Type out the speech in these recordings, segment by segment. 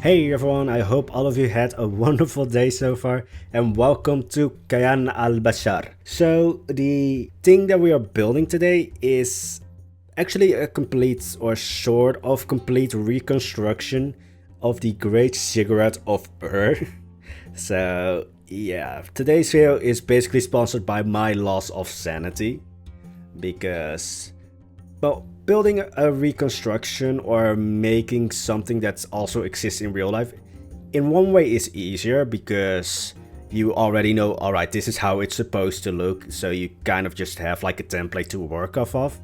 Hey everyone, I hope all of you had a wonderful day so far and welcome to Kayan Al-Bashar. So the thing that we are building today is actually a complete or sort of complete reconstruction of the Great Ziggurat of Ur. So yeah, today's video is basically sponsored by my loss of sanity because, well, building a reconstruction or making something that also exists in real life in one way is easier because you already know, alright, this is how it's supposed to look, so you kind of just have like a template to work off of.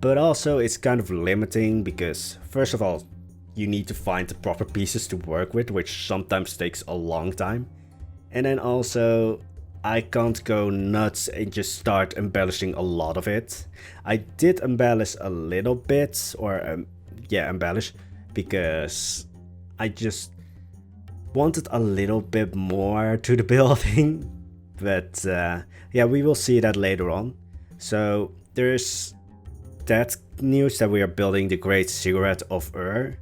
But also it's kind of limiting because first of all, you need to find the proper pieces to work with, which sometimes takes a long time. And then also, I can't go nuts and just start embellishing a lot of it. I did embellish a little bit, or embellish, because I just wanted a little bit more to the building. But yeah, we will see that later on. So there's that news that we are building the Great Ziggurat of Ur.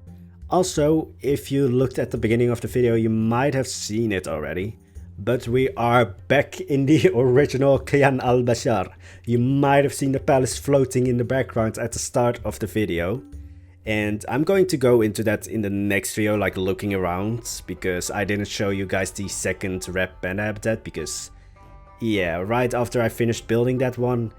Also, if you looked at the beginning of the video, you might have seen it already. But we are back in the original Kayan Al-Bashar. You might have seen the palace floating in the background at the start of the video. And I'm going to go into that in the next video, like looking around, because I didn't show you guys the second red panda habitat, because yeah, right after I finished building that one,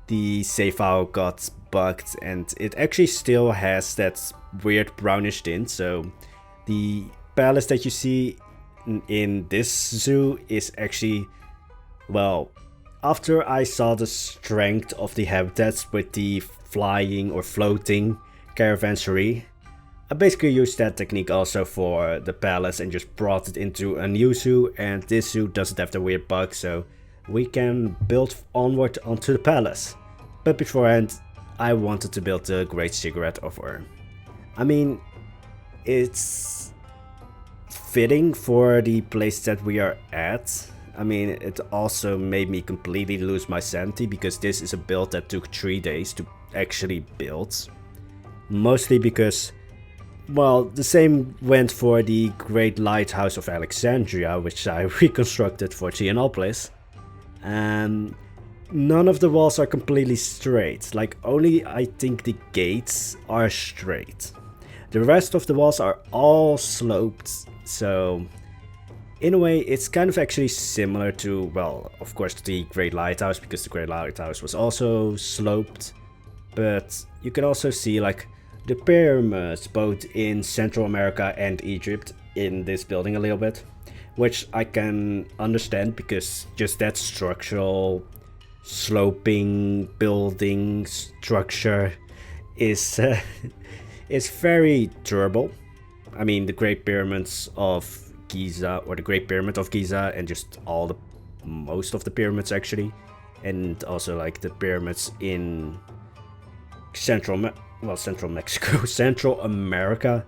the save file got bugged and it actually still has that weird brownish tint. So the palace that you see in this zoo is actually, well, after I saw the strength of the habitats with the flying or floating caravanserai, I basically used that technique also for the palace and just brought it into a new zoo, and this zoo doesn't have the weird bug, so we can build onward onto the palace. But beforehand, I wanted to build the Great Ziggurat of Ur. I mean, it's fitting for the place that we are at. I mean, it also made me completely lose my sanity because this is a build that took 3 days to actually build. Mostly because, well, the same went for the Great Lighthouse of Alexandria, which I reconstructed for TNL. And none of the walls are completely straight. Like, only I think the gates are straight. The rest of the walls are all sloped. So in a way, it's kind of actually similar to, well, of course, the Great Lighthouse, because the Great Lighthouse was also sloped. But you can also see like the pyramids both in Central America and Egypt in this building a little bit, which I can understand because just that structural sloping building structure is is very durable. I mean, the Great Pyramids of Giza, or the Great Pyramid of Giza, and just most of the pyramids actually, and also like the pyramids in Central Mexico, Central America,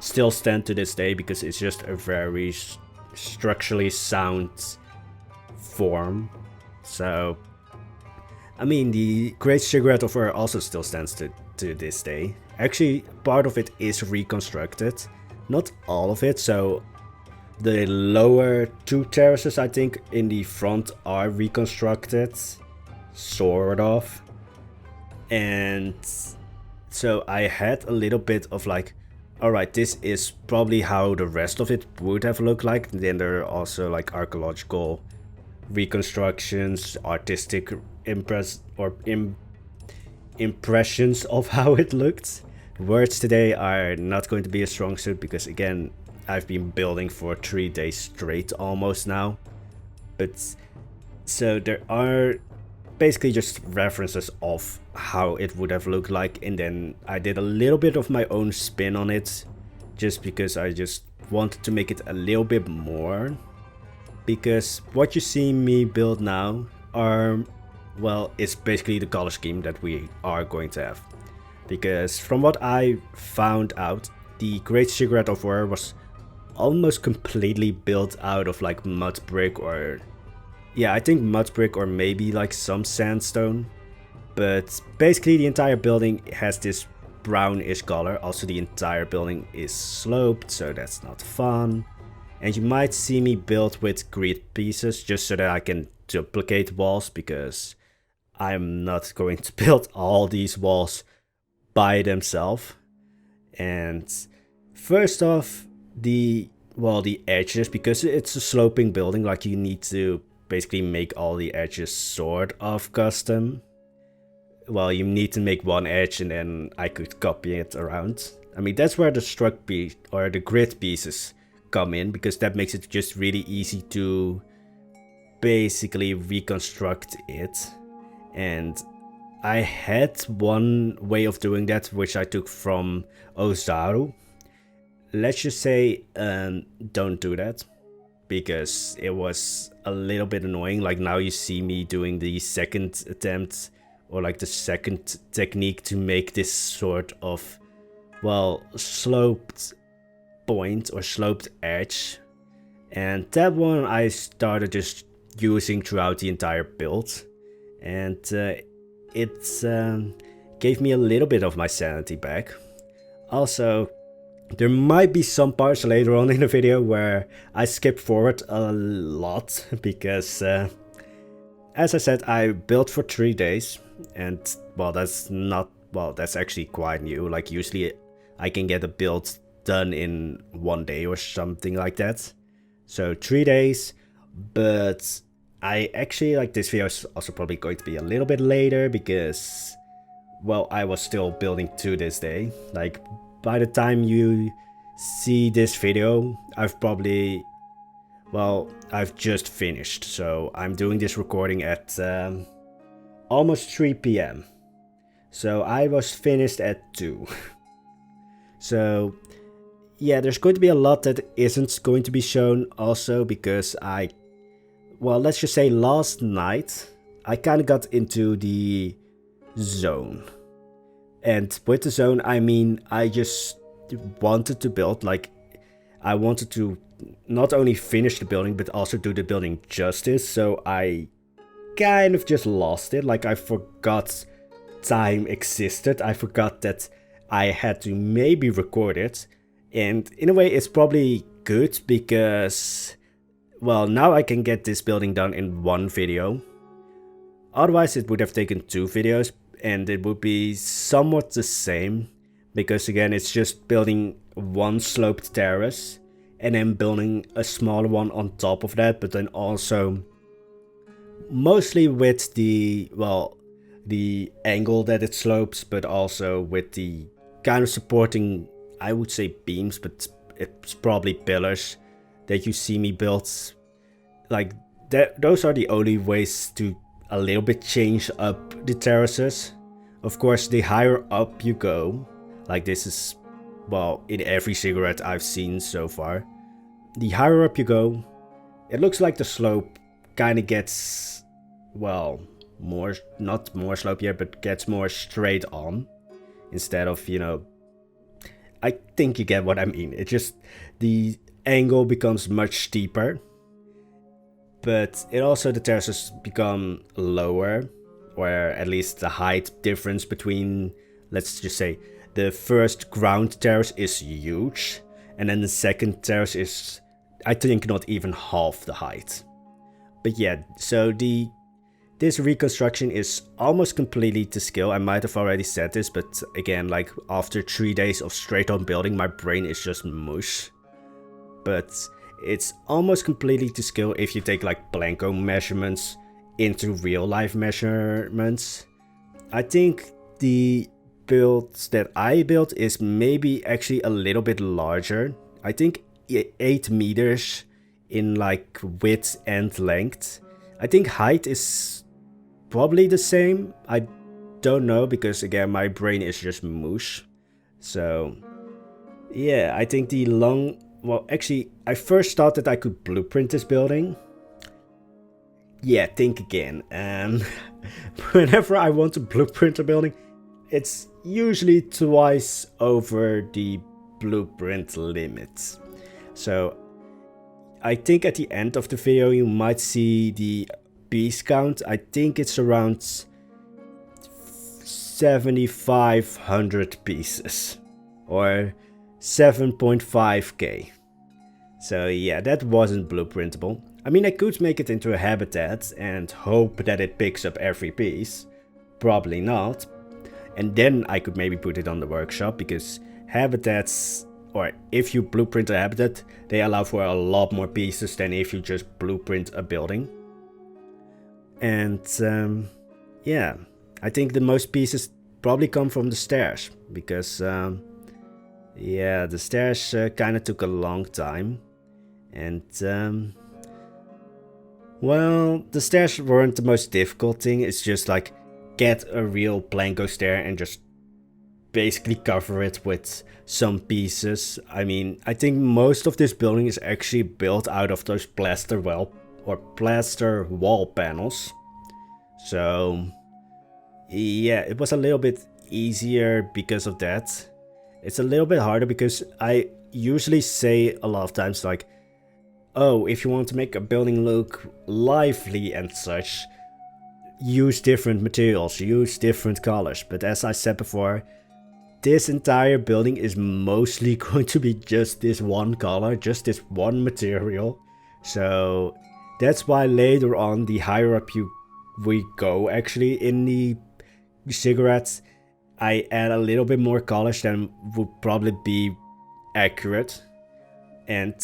still stand to this day because it's just a very structurally sound form. So, I mean, the Great Ziggurat of Ur also still stands to this day. Actually, part of it is reconstructed. Not all of it, so the lower 2 terraces I think in the front are reconstructed, sort of. And so I had a little bit of like, alright, this is probably how the rest of it would have looked like. And then there are also like archaeological reconstructions, artistic impressions of how it looked. Words today are not going to be a strong suit because, again, I've been building for 3 days straight almost now. But so there are basically just references of how it would have looked like, and then I did a little bit of my own spin on it just because I just wanted to make it a little bit more. Because what you see me build now are, well, it's basically the color scheme that we are going to have. Because from what I found out, the Great Ziggurat of Ur was almost completely built out of like mud brick, or yeah, I think mud brick or maybe like some sandstone. But basically the entire building has this brownish color. Also, the entire building is sloped, so that's not fun. And you might see me build with grid pieces just so that I can duplicate walls, because I'm not going to build all these walls by themselves. And first off, the edges, because it's a sloping building, like you need to basically make all the edges sort of custom. Well, you need to make one edge and then I could copy it around. I mean, that's where the struct piece or the grid pieces come in, because that makes it just really easy to basically reconstruct it. And I had one way of doing that, which I took from Ozaru. Let's just say don't do that, because it was a little bit annoying. Like, now you see me doing the second attempt, or like the second technique to make this sort of, well, sloped point or sloped edge. And that one I started just using throughout the entire build. And it gave me a little bit of my sanity back. Also, there might be some parts later on in the video where I skip forward a lot, because as I said, I built for 3 days, and well, that's actually quite new. Like, usually I can get a build done in 1 day or something like that. So 3 days, but I actually, like, this video is also probably going to be a little bit later, because, well, I was still building to this day. Like, by the time you see this video, I've just finished. So I'm doing this recording at almost 3 p.m. So I was finished at 2. So yeah, there's going to be a lot that isn't going to be shown also, because let's just say last night I kind of got into the zone. And with the zone, I mean, I just wanted to build, like, I wanted to not only finish the building, but also do the building justice. So I kind of just lost it. Like, I forgot time existed. I forgot that I had to maybe record it. And in a way, it's probably good, because, well, now I can get this building done in 1 video. Otherwise, it would have taken 2 videos. And it would be somewhat the same, because again, it's just building 1 sloped terrace and then building a smaller one on top of that, but then also mostly with the angle that it slopes, but also with the kind of supporting, I would say, beams, but it's probably pillars that you see me build. Like, those are the only ways to a little bit change up the terraces. Of course, the higher up you go, like this is, well, in every ziggurat I've seen so far, the higher up you go, it looks like the slope kind of gets, well, not more slopier, but gets more straight on, instead of, I think you get what I mean. It just, the angle becomes much steeper. But it also, the terraces become lower, or at least the height difference between, let's just say, the first ground terrace is huge, and then the second terrace is, I think, not even half the height. But yeah, so this reconstruction is almost completely to scale. I might have already said this, but again, like, after 3 days of straight on building, my brain is just mush. But it's almost completely to scale if you take, like, Blanco measurements into real life measurements. I think the builds that I built is maybe actually a little bit larger. I think 8 meters in, like, width and length. I think height is probably the same. I don't know, because again, my brain is just mush. So yeah, I think the long, well, actually, I first thought that I could blueprint this building. Yeah, think again. Whenever I want to blueprint a building, it's usually twice over the blueprint limit. So I think at the end of the video you might see the piece count. I think it's around 7,500 pieces, or 7.5k. So yeah, that wasn't blueprintable. I mean, I could make it into a habitat and hope that it picks up every piece. Probably not. And then I could maybe put it on the workshop, because habitats, or if you blueprint a habitat, they allow for a lot more pieces than if you just blueprint a building. And yeah, I think the most pieces probably come from the stairs, because yeah, the stairs kind of took a long time. And well, the stairs weren't the most difficult thing. It's just like get a real Planko stair and just basically cover it with some pieces. I mean, I think most of this building is actually built out of those plaster wall panels. So yeah, it was a little bit easier because of that. It's a little bit harder because I usually say a lot of times like, oh, if you want to make a building look lively and such, use different materials, use different colors. But as I said before, this entire building is mostly going to be just this one color, just this one material. So that's why later on, the higher up we go actually in the cigarettes, I add a little bit more colors than would probably be accurate. And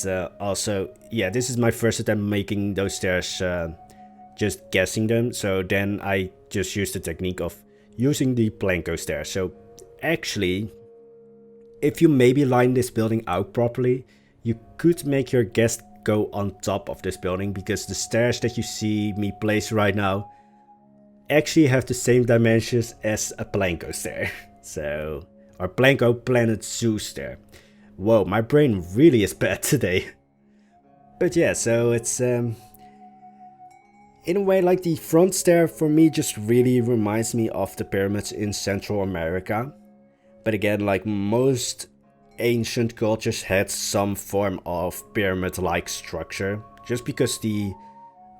also, yeah, this is my first attempt making those stairs, just guessing them. So then I just use the technique of using the Planko stairs. So actually, if you maybe line this building out properly, you could make your guest go on top of this building, because the stairs that you see me place right now actually have the same dimensions as a Planko stair. So, or Planko Planet Zoo stair. Whoa, my brain really is bad today. But yeah, so it's in a way like the front stair for me just really reminds me of the pyramids in Central America. But again, like most ancient cultures had some form of pyramid-like structure, just because the,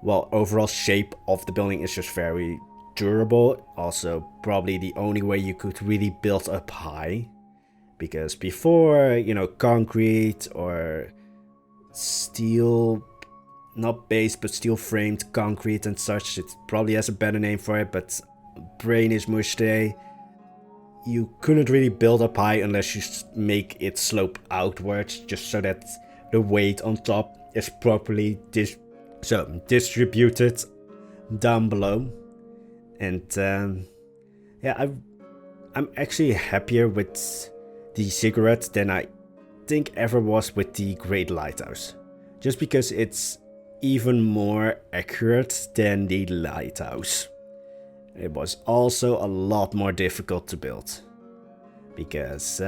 well, overall shape of the building is just very durable. Also, probably the only way you could really build up high. Because before, you know, concrete or steel, not base, but steel framed concrete and such, it probably has a better name for it, but brain is mush today. You couldn't really build up high unless you make it slope outwards, just so that the weight on top is properly distributed down below. And yeah, I'm actually happier with the ziggurat than I think ever was with the Great Lighthouse, just because it's even more accurate than the lighthouse. It was also a lot more difficult to build, because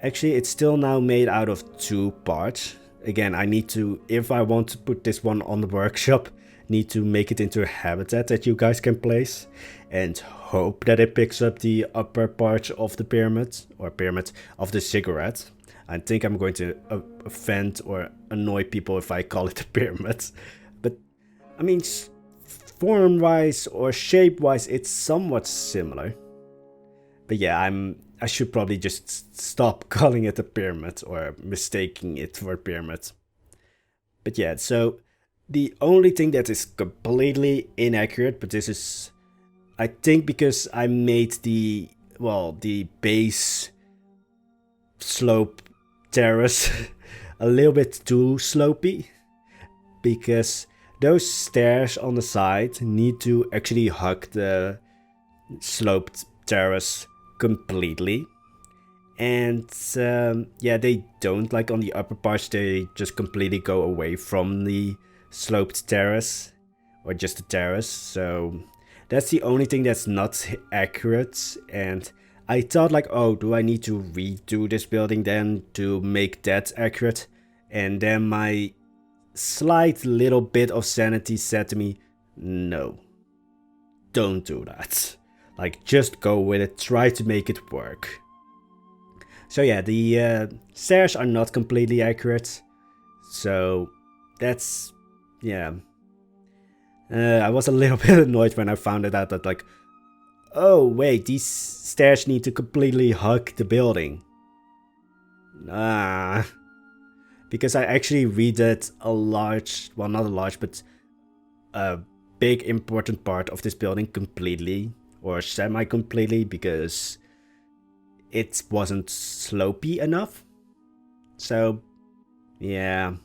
actually it's still now made out of 2 parts. Again, I need to, if I want to put this one on the workshop, need to make it into a habitat that you guys can place, and hope that it picks up the upper part of the pyramid, or pyramid of the ziggurat. I think I'm going to offend or annoy people if I call it a pyramid. But I mean, form-wise or shape-wise, it's somewhat similar. But yeah, I should probably just stop calling it a pyramid or mistaking it for a pyramid. But yeah, so the only thing that is completely inaccurate, but this is, I think, because I made the base slope terrace a little bit too slopey, because those stairs on the side need to actually hug the sloped terrace completely. And yeah, they don't, like on the upper parts, they just completely go away from the sloped terrace, or just the terrace. So that's the only thing that's not accurate. And I thought like, oh, do I need to redo this building then to make that accurate? And then my slight little bit of sanity said to me, no, don't do that. Like, just go with it, try to make it work. So yeah, the stairs are not completely accurate. So that's, yeah. I was a little bit annoyed when I found it out that like, Oh wait, these stairs need to completely hug the building. Ah, because I actually redid a large, well not a large, but a big important part of this building completely, or semi-completely, because it wasn't slopey enough. So, yeah.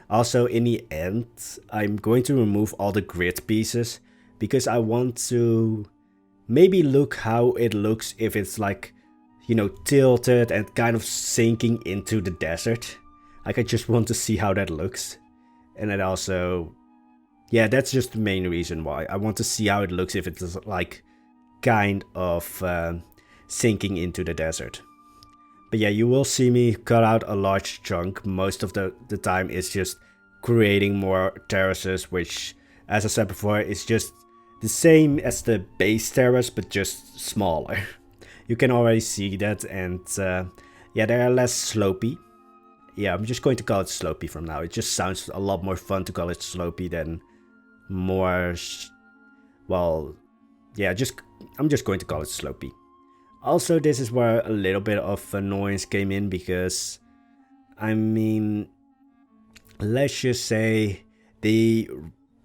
Also, in the end, I'm going to remove all the grid pieces because I want to maybe look how it looks if it's like, you know, tilted and kind of sinking into the desert. Like, I just want to see how that looks. And it also, yeah, that's just the main reason why. I want to see how it looks if it's like kind of sinking into the desert. But yeah, you will see me cut out a large chunk. Most of the time it's just creating more terraces, which, as I said before, is just the same as the base terrace, but just smaller. You can already see that, and yeah, they are less slopey. Yeah, I'm just going to call it slopey from now. It just sounds a lot more fun to call it slopey than more, well, yeah, I'm just going to call it slopey. Also, this is where a little bit of annoyance came in because, I mean, let's just say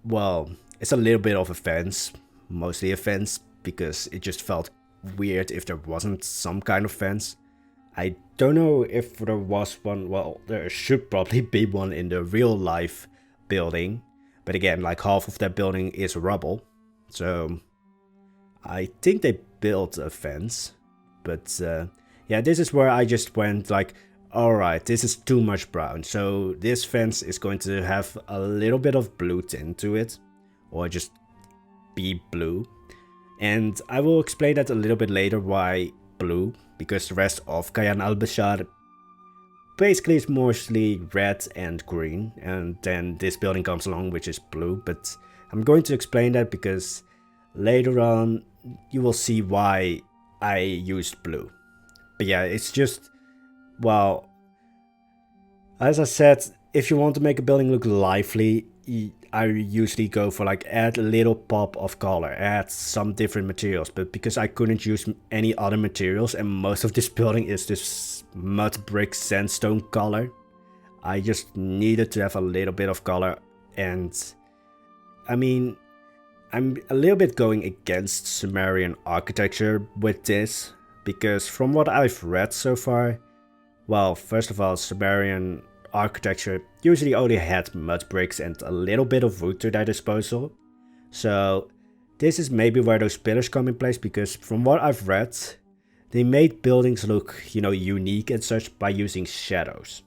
well, it's a little bit of a fence, mostly a fence, because it just felt weird if there wasn't some kind of fence. I don't know if there was one, well, there should probably be one in the real life building, but again, like half of that building is rubble, so I think they built a fence. But yeah, this is where I just went like, alright, this is too much brown. So this fence is going to have a little bit of blue tint to it. Or just be blue. And I will explain that a little bit later why blue. Because the rest of Kayan Al-Bashar basically is mostly red and green. And then this building comes along which is blue. But I'm going to explain that because later on you will see why I used blue. But yeah, it's just, well, as I said, if you want to make a building look lively, I usually go for like add a little pop of color, add some different materials. But because I couldn't use any other materials and most of this building is this mud brick sandstone color, I just needed to have a little bit of color. And I mean, I'm a little bit going against Sumerian architecture with this, because from what I've read so far, well, first of all, Sumerian architecture usually only had mud bricks and a little bit of wood to their disposal. So this is maybe where those pillars come in place, because from what I've read, they made buildings look, you know, unique and such by using shadows.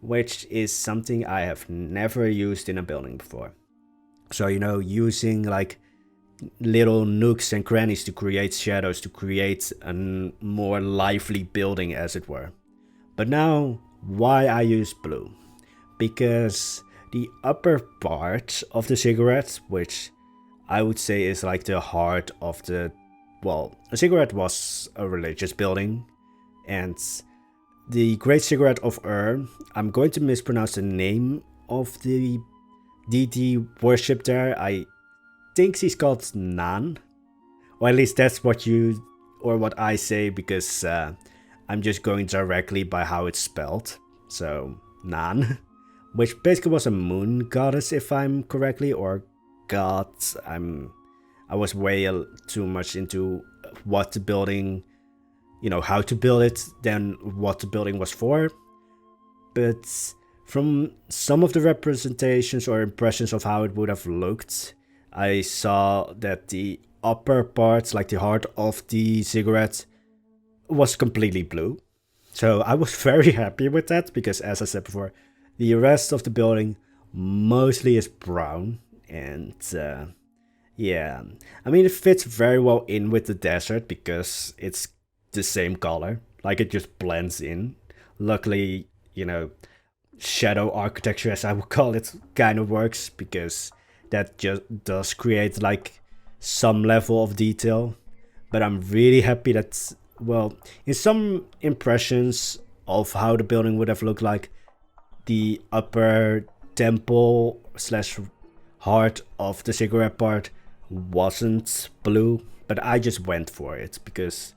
Which is something I have never used in a building before. So, you know, using like little nooks and crannies to create shadows, to create a more lively building, as it were. But now, why I use blue? Because the upper part of the ziggurat, which I would say is like the heart of the, well, a ziggurat was a religious building, and the Great Ziggurat of Ur, I'm going to mispronounce the name of the deity worship there. I think he's called Nan, or at least that's what you, or what I say, because I'm just going directly by how it's spelled. So Nan, which basically was a moon goddess, if I'm correctly, or god. I was way too much into what the building, you know, how to build it than what the building was for. But from some of the representations or impressions of how it would have looked, I saw that the upper part, like the heart of the ziggurat, was completely blue. So I was very happy with that, because as I said before, the rest of the building mostly is brown. And yeah, I mean, it fits very well in with the desert because it's the same color. Like, it just blends in. Luckily, you know, shadow architecture, as I would call it, kind of works, because that just does create like some level of detail. But I'm really happy that, well, in some impressions of how the building would have looked like, the upper temple slash heart of the ziggurat part wasn't blue, but I just went for it because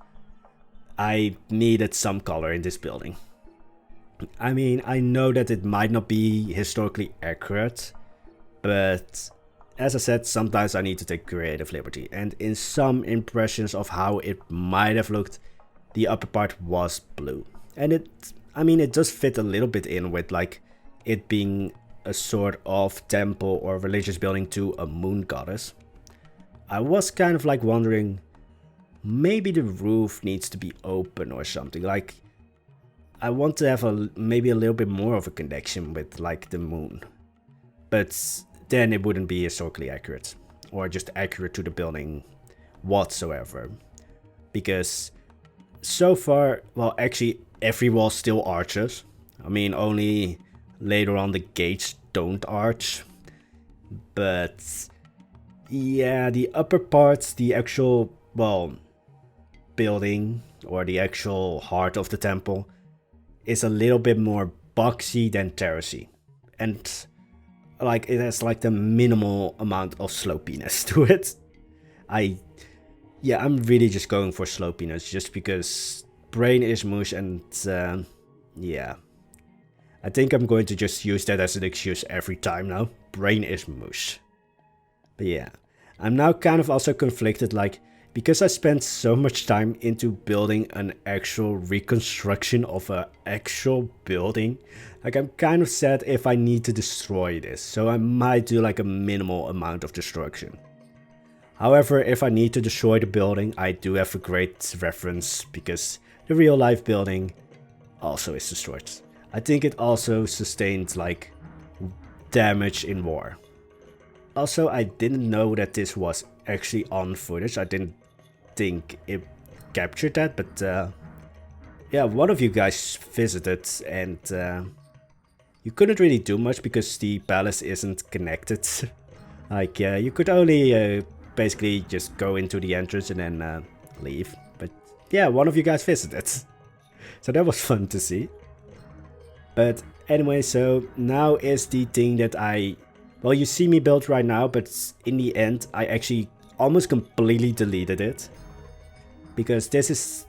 I needed some color in this building. I mean, I know that it might not be historically accurate, but as I said, sometimes I need to take creative liberty, and in some impressions of how it might have looked, the upper part was blue. And it does fit a little bit in with like it being a sort of temple or religious building to a moon goddess. I was kind of like wondering, maybe the roof needs to be open or something. Like, I want to have maybe a little bit more of a connection with like the moon. But then it wouldn't be historically accurate, or just accurate to the building whatsoever. Because so far, well, actually every wall still arches. I mean, only later on the gates don't arch. But yeah, the upper parts, the actual, well, building or the actual heart of the temple is a little bit more boxy than terracey. And like it has like the minimal amount of slopiness to it. I'm really just going for slopiness just because brain is mush, and yeah. I think I'm going to just use that as an excuse every time now. Brain is mush. But yeah, I'm now kind of also conflicted, like, because I spent so much time into building an actual reconstruction of an actual building, like I'm kind of sad if I need to destroy this, so I might do like a minimal amount of destruction. However, if I need to destroy the building, I do have a great reference, because the real life building also is destroyed. I think it also sustained like damage in war. Also, I didn't know that this was actually on footage. I didn't think it captured that, but yeah, one of you guys visited, and you couldn't really do much because the palace isn't connected. Like, you could only basically just go into the entrance and then leave. But yeah, one of you guys visited, so that was fun to see. But anyway, so now is the thing that well, you see me build right now, but in the end I actually almost completely deleted it. Because this is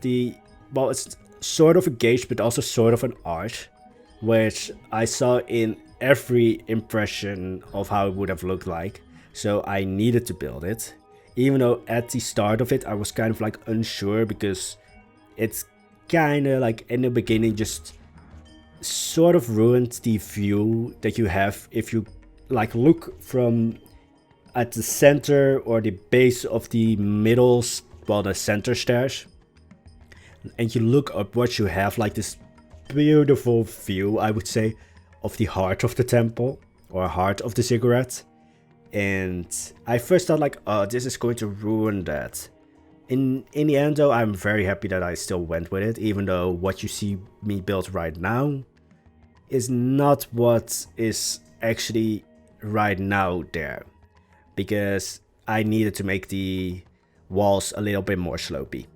well, it's sort of a gauge, but also sort of an arch, which I saw in every impression of how it would have looked like. So I needed to build it. Even though at the start of it I was kind of like unsure, because it's kind of like in the beginning just sort of ruined the view that you have if you like look from at the center or the base of the middle, well, the center stairs, and you look upwards, you have like this beautiful view, I would say, of the heart of the temple or heart of the ziggurat. And I first thought like, oh, this is going to ruin that. In the end though, I'm very happy that I still went with it, even though what you see me build right now is not what is actually right now there. Because I needed to make the walls a little bit more slopey.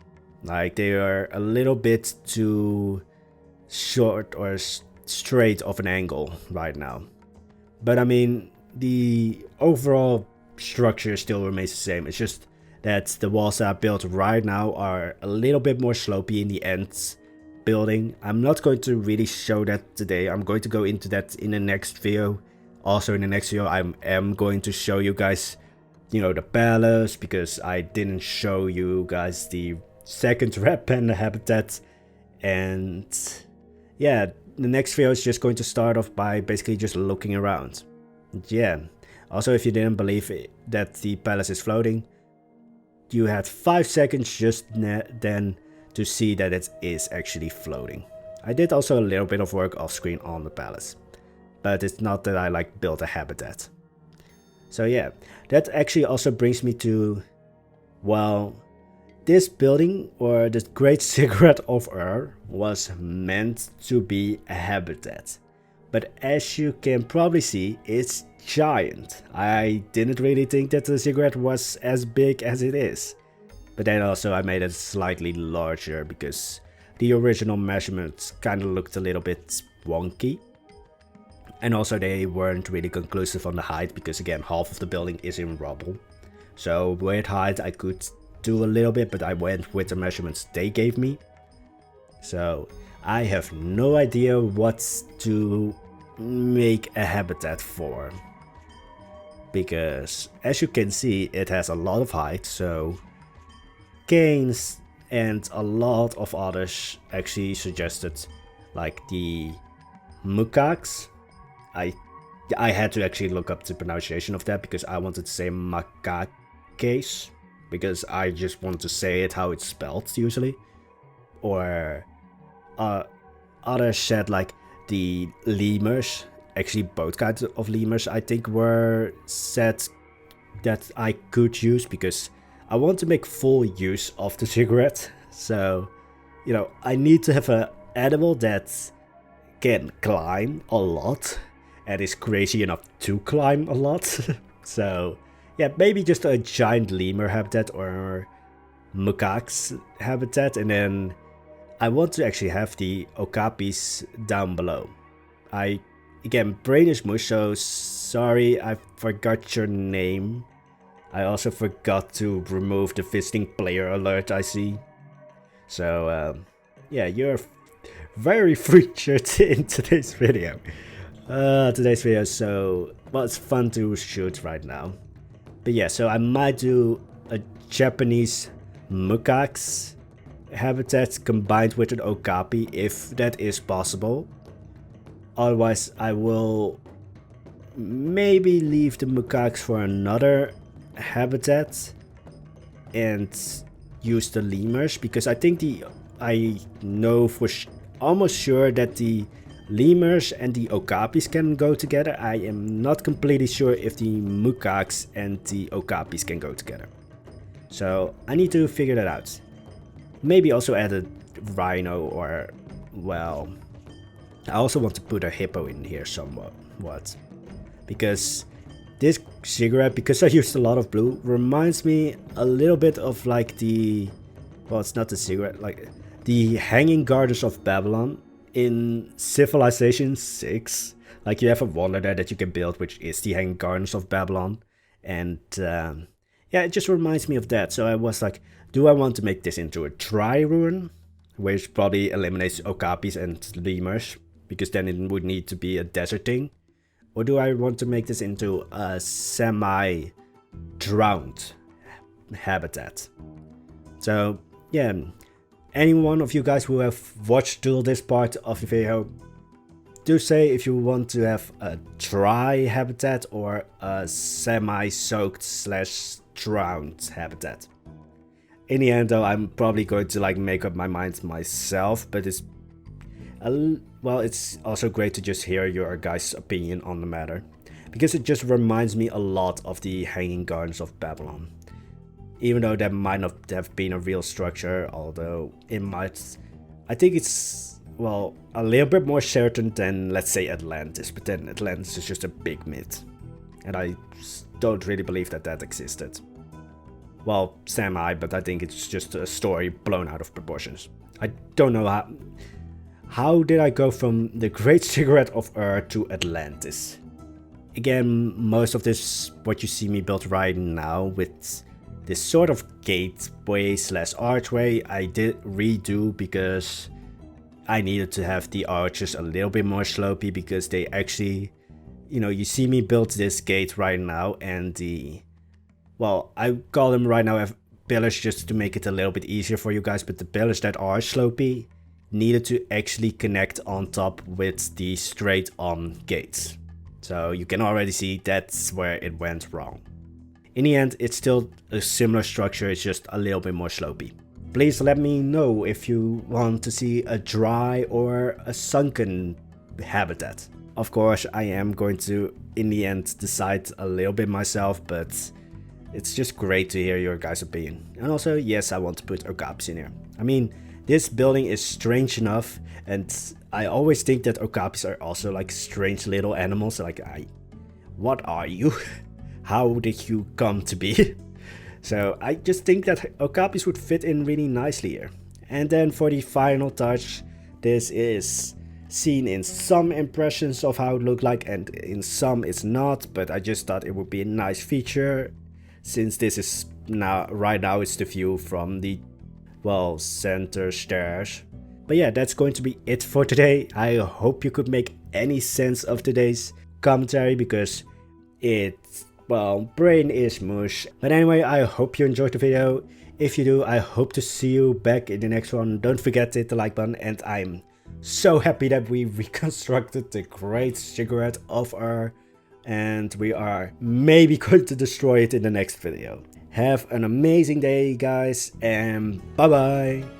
Like, they are a little bit too short or straight of an angle right now. But I mean, the overall structure still remains the same. It's just that the walls that I built right now are a little bit more slopey in the ends building. I'm not going to really show that today. I'm going to go into that in the next video. Also in the next video I am going to show you guys, you know, the palace, because I didn't show you guys the second red panda habitat. And yeah, the next video is just going to start off by basically just looking around. Yeah, also if you didn't believe that the palace is floating, you had 5 seconds just then to see that it is actually floating. I did also a little bit of work off screen on the palace, but it's not that I like built a habitat. So yeah, that actually also brings me to, well, this building, or the Great Ziggurat of Ur, was meant to be a habitat. But as you can probably see, it's giant. I didn't really think that the ziggurat was as big as it is. But then also I made it slightly larger because the original measurements kind of looked a little bit wonky. And also they weren't really conclusive on the height, because again, half of the building is in rubble. So with height I could do a little bit, but I went with the measurements they gave me. So I have no idea what to make a habitat for. Because as you can see, it has a lot of height, so Keynes and a lot of others actually suggested like the Mukaks. I had to actually look up the pronunciation of that because I wanted to say Makakes, because I just want to say it how it's spelled usually. Or others said like the lemurs. Actually, both kinds of lemurs I think were said that I could use, because I want to make full use of the ziggurat. So, you know, I need to have an animal that can climb a lot and is crazy enough to climb a lot. So, yeah, maybe just a giant lemur habitat or macaques habitat, and then I want to actually have the okapis down below. Again, brain is mush, so sorry I forgot your name. I also forgot to remove the visiting player alert I see. So, yeah, you're very featured in today's video. So, well, it's fun to shoot right now. But yeah, so I might do a Japanese macaques habitat combined with an okapi, if that is possible. Otherwise, I will maybe leave the macaques for another habitat and use the lemurs, because I think I know for almost sure that the lemurs and the okapis can go together. I am not completely sure if the macaques and the okapis can go together. So I need to figure that out. Maybe also add a rhino, or, well, I also want to put a hippo in here somewhat. Because this ziggurat, because I used a lot of blue, reminds me a little bit of like the, well, it's not the ziggurat, like the Hanging Gardens of Babylon in Civilization 6. Like you have a wonder there that you can build, which is the Hanging Gardens of Babylon. And yeah, it just reminds me of that. So I was like, do I want to make this into a dry ruin, which probably eliminates okapis and lemurs, because then it would need to be a desert thing? Or do I want to make this into a semi-drowned habitat? So yeah, any one of you guys who have watched till this part of the video, do say if you want to have a dry habitat or a semi-soaked / drowned habitat. In the end though, I'm probably going to like make up my mind myself, but it's well, it's also great to just hear your guys' opinion on the matter, because it just reminds me a lot of the Hanging Gardens of Babylon. Even though that might not have been a real structure, although it might, I think it's, well, a little bit more certain than, let's say, Atlantis, but then Atlantis is just a big myth, and I don't really believe that that existed. Well, semi, but I think it's just a story blown out of proportions. I don't know how did I go from the Great Ziggurat of Ur to Atlantis? Again, most of this, what you see me build right now with this sort of gateway / archway, I did redo because I needed to have the arches a little bit more slopey, because they actually, you know, you see me build this gate right now, and the, well, I call them right now pillars just to make it a little bit easier for you guys, but the pillars that are slopey needed to actually connect on top with the straight on gates. So you can already see that's where it went wrong. In the end, it's still a similar structure, it's just a little bit more slopey. Please let me know if you want to see a dry or a sunken habitat. Of course, I am going to, in the end, decide a little bit myself, but it's just great to hear your guys' opinion. And also, yes, I want to put okapis in here. I mean, this building is strange enough, and I always think that okapis are also like strange little animals. Like, what are you? How did you come to be? So I just think that okapis would fit in really nicely here. And then for the final touch, this is seen in some impressions of how it looked like, and in some it's not, but I just thought it would be a nice feature, since this is, now right now it's the view from the, well, center stairs. But yeah, that's going to be it for today. I hope you could make any sense of today's commentary, because it's, well, brain is mush. But anyway, I hope you enjoyed the video. If you do, I hope to see you back in the next one. Don't forget to hit the like button, and I'm so happy that we reconstructed the Great Ziggurat of Ur, and we are maybe going to destroy it in the next video. Have an amazing day, guys, and bye bye.